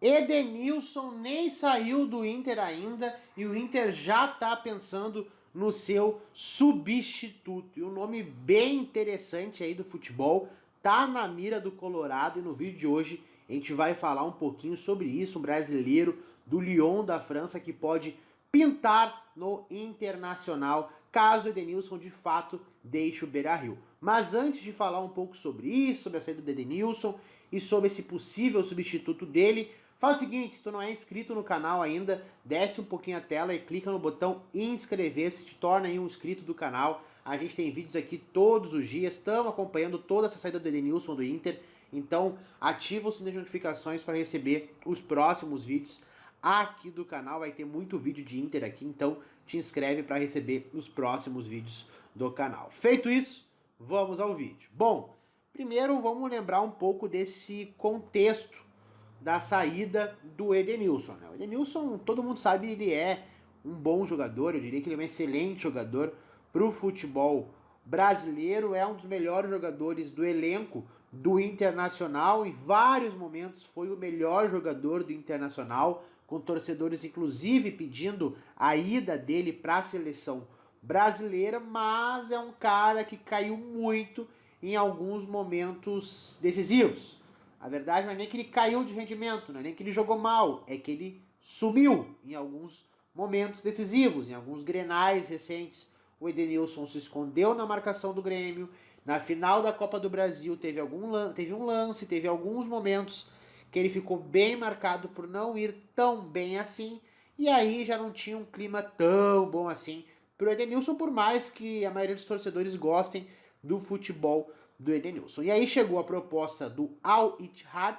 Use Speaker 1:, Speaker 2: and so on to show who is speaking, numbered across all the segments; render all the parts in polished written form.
Speaker 1: Edenilson nem saiu do Inter ainda e o Inter já tá pensando no seu substituto. E um nome bem interessante aí do futebol, tá na mira do Colorado e no vídeo de hoje a gente vai falar um pouquinho sobre isso, um brasileiro do Lyon da França que pode pintar no Internacional, caso o Edenilson de fato deixe o Beira-Rio. Mas antes de falar um pouco sobre isso, sobre a saída do Edenilson e sobre esse possível substituto dele, faz o seguinte, se tu não é inscrito no canal ainda, desce um pouquinho a tela e clica no botão inscrever-se, te torna aí um inscrito do canal. A gente tem vídeos aqui todos os dias, estamos acompanhando toda essa saída do Edenilson do Inter, então ativa o sininho de notificações para receber os próximos vídeos aqui do canal. Vai ter muito vídeo de Inter aqui, então te inscreve para receber os próximos vídeos do canal. Feito isso, vamos ao vídeo. Bom, primeiro vamos lembrar um pouco desse contexto da saída do Edenilson, né? O Edenilson, todo mundo sabe, ele é um bom jogador, eu diria que ele é um excelente jogador para o futebol brasileiro, é um dos melhores jogadores do elenco do Internacional, em vários momentos foi o melhor jogador do Internacional, com torcedores inclusive pedindo a ida dele para a seleção brasileira, mas é um cara que caiu muito em alguns momentos decisivos. A verdade não é nem que ele caiu de rendimento, não é nem que ele jogou mal, é que ele sumiu em alguns momentos decisivos, em alguns grenais recentes. O Edenilson se escondeu na marcação do Grêmio. Na final da Copa do Brasil teve um lance, teve alguns momentos que ele ficou bem marcado por não ir tão bem assim. E aí já não tinha um clima tão bom assim pro Edenilson, por mais que a maioria dos torcedores gostem do futebol do Edenilson. E aí chegou a proposta do Al Ittihad,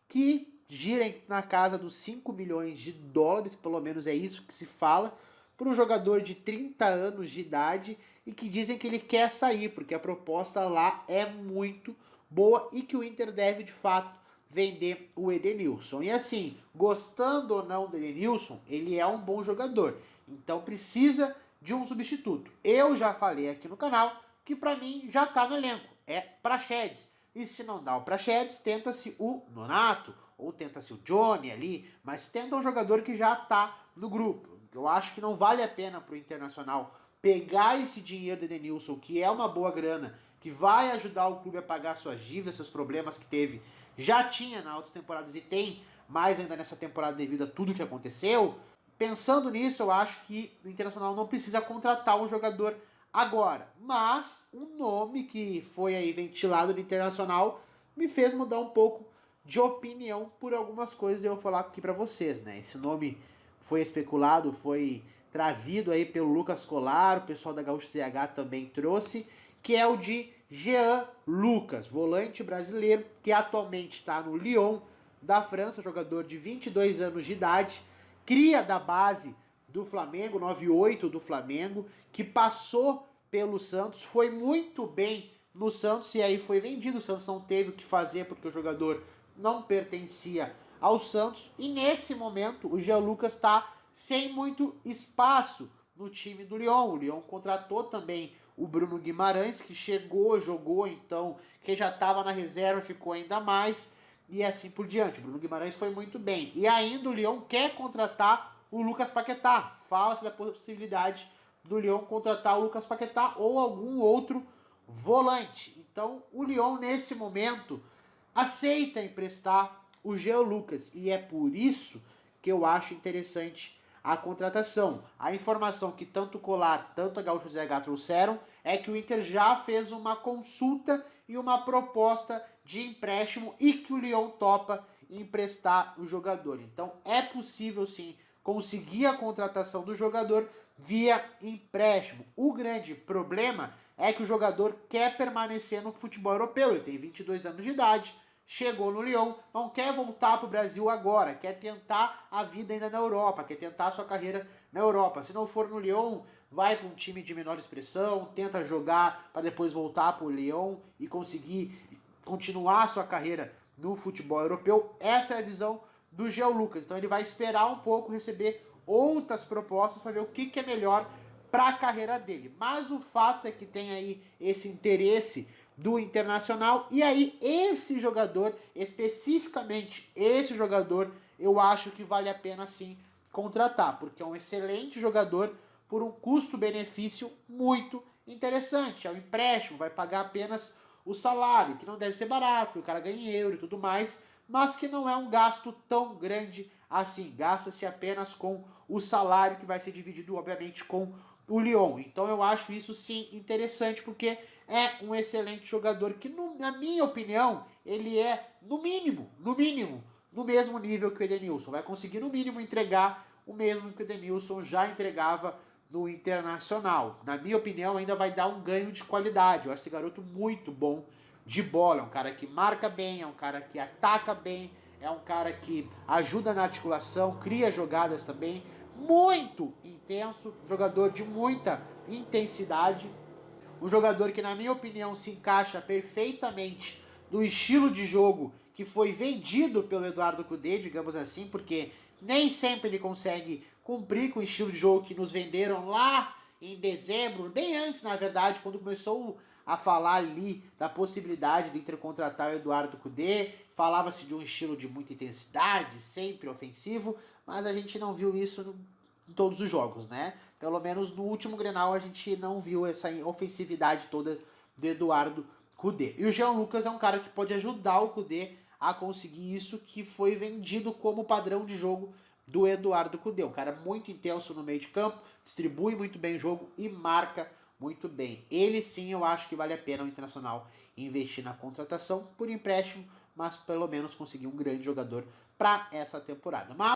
Speaker 1: que gira na casa dos 5 milhões de dólares, pelo menos é isso que se fala, para um jogador de 30 anos de idade e que dizem que ele quer sair, porque a proposta lá é muito boa e que o Inter deve de fato vender o Edenilson. E assim, gostando ou não do Edenilson, ele é um bom jogador, então precisa de um substituto. Eu já falei aqui no canal que para mim já tá no elenco, é Praxedes. E se não dá o Praxedes, tenta-se o Nonato, ou tenta-se o Johnny ali, mas tenta um jogador que já tá no grupo. Eu acho que não vale a pena pro Internacional pegar esse dinheiro do Edenilson, que é uma boa grana, que vai ajudar o clube a pagar suas dívidas, seus problemas que teve, já tinha na outras temporadas e tem mais ainda nessa temporada devido a tudo que aconteceu. Pensando nisso, eu acho que o Internacional não precisa contratar um jogador agora. Mas um nome que foi aí ventilado no Internacional me fez mudar um pouco de opinião por algumas coisas e eu vou falar aqui para vocês, né? Esse nome foi especulado, foi trazido aí pelo Lucas Colar, o pessoal da Gaúcho CH também trouxe, que é o de Jean Lucas, volante brasileiro, que atualmente está no Lyon da França, jogador de 22 anos de idade, cria da base do Flamengo, 98 do Flamengo, que passou pelo Santos, foi muito bem no Santos e aí foi vendido. O Santos não teve o que fazer porque o jogador não pertencia ao Santos. E nesse momento o Jean Lucas está sem muito espaço no time do Lyon. O Lyon contratou também o Bruno Guimarães, que chegou, jogou, então quem já estava na reserva ficou ainda mais e assim por diante. O Bruno Guimarães foi muito bem. E ainda o Lyon quer contratar o Lucas Paquetá. Fala-se da possibilidade do Lyon contratar o Lucas Paquetá ou algum outro volante. Então o Lyon nesse momento aceita emprestar o Jean Lucas e é por isso que eu acho interessante a contratação. A informação que tanto o Colar, tanto a Gaúcho ZH trouxeram é que o Inter já fez uma consulta e uma proposta de empréstimo e que o Lyon topa emprestar o jogador. Então é possível sim conseguir a contratação do jogador via empréstimo. O grande problema é que o jogador quer permanecer no futebol europeu. Ele tem 22 anos de idade, chegou no Lyon, não quer voltar para o Brasil agora, quer tentar a vida ainda na Europa, quer tentar a sua carreira na Europa. Se não for no Lyon, vai para um time de menor expressão, tenta jogar para depois voltar para o Lyon e conseguir continuar a sua carreira no futebol europeu. Essa é a visão do Jean Lucas. Então ele vai esperar um pouco receber outras propostas para ver o que é melhor para a carreira dele. Mas o fato é que tem aí esse interesse do Internacional. E aí, esse jogador, especificamente esse jogador, eu acho que vale a pena sim contratar, porque é um excelente jogador por um custo-benefício muito interessante. É um empréstimo, vai pagar apenas o salário, que não deve ser barato, o cara ganha em euro e tudo mais, mas que não é um gasto tão grande assim. Gasta-se apenas com o salário, que vai ser dividido, obviamente, com o Lyon. Então eu acho isso sim interessante, porque é um excelente jogador que, na minha opinião, ele é, no mínimo, no mesmo nível que o Edenilson. Vai conseguir, no mínimo, entregar o mesmo que o Edenilson já entregava no Internacional. Na minha opinião, ainda vai dar um ganho de qualidade. Eu acho esse garoto muito bom de bola. É um cara que marca bem, é um cara que ataca bem, é um cara que ajuda na articulação, cria jogadas também. Muito intenso, jogador de muita intensidade. Um jogador que, na minha opinião, se encaixa perfeitamente no estilo de jogo que foi vendido pelo Eduardo Cudê, digamos assim, porque nem sempre ele consegue cumprir com o estilo de jogo que nos venderam lá em dezembro, bem antes, na verdade, quando começou a falar ali da possibilidade de Inter contratar o Eduardo Cudê. Falava-se de um estilo de muita intensidade, sempre ofensivo, mas a gente não viu isso em todos os jogos, né? Pelo menos no último Grenal a gente não viu essa ofensividade toda do Eduardo Cudê. E o Jean Lucas é um cara que pode ajudar o Cudê a conseguir isso que foi vendido como padrão de jogo do Eduardo Cudê. Um cara muito intenso no meio de campo, distribui muito bem o jogo e marca muito bem. Ele sim, eu acho que vale a pena o Internacional investir na contratação por empréstimo, mas pelo menos conseguir um grande jogador para essa temporada. Mas